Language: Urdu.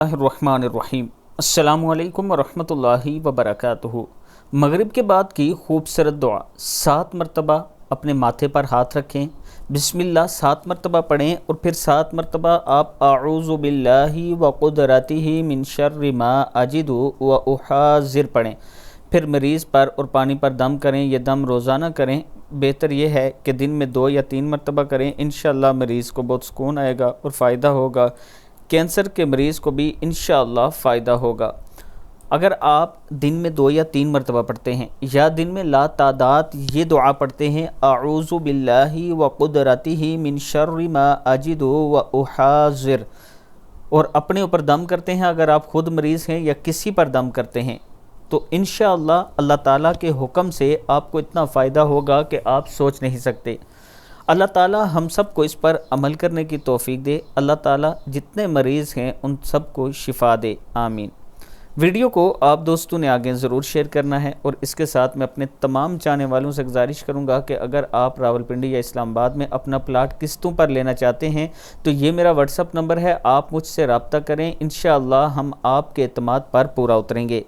الرحمن الرحیم۔ السلام علیکم ورحمۃ اللہ وبرکاتہ۔ مغرب کے بعد کی خوبصورت دعا 7 مرتبہ اپنے ماتھے پر ہاتھ رکھیں، بسم اللہ 7 مرتبہ پڑھیں اور پھر 7 مرتبہ آپ اعوذ باللہ وقدرتہ من شر ما اجد واحاذر پڑھیں۔ پھر مریض پر اور پانی پر دم کریں۔ یہ دم روزانہ کریں، بہتر یہ ہے کہ دن میں 2 یا 3 مرتبہ کریں۔ انشاءاللہ مریض کو بہت سکون آئے گا اور فائدہ ہوگا۔ کینسر کے مریض کو بھی انشاءاللہ فائدہ ہوگا۔ اگر آپ دن میں 2 یا 3 مرتبہ پڑھتے ہیں یا دن میں لا تعداد یہ دعا پڑھتے ہیں اعوذ باللہ وقدرتہ من شر ما اجد واحاذر، اور اپنے اوپر دم کرتے ہیں، اگر آپ خود مریض ہیں یا کسی پر دم کرتے ہیں تو انشاءاللہ اللہ تعالیٰ کے حکم سے آپ کو اتنا فائدہ ہوگا کہ آپ سوچ نہیں سکتے۔ اللہ تعالیٰ ہم سب کو اس پر عمل کرنے کی توفیق دے۔ اللہ تعالیٰ جتنے مریض ہیں ان سب کو شفا دے، آمین۔ ویڈیو کو آپ دوستوں نے آگے ضرور شیئر کرنا ہے، اور اس کے ساتھ میں اپنے تمام چاہنے والوں سے گزارش کروں گا کہ اگر آپ راولپنڈی یا اسلام آباد میں اپنا پلاٹ قسطوں پر لینا چاہتے ہیں تو یہ میرا واٹس اپ نمبر ہے، آپ مجھ سے رابطہ کریں، انشاءاللہ ہم آپ کے اعتماد پر پورا اتریں گے۔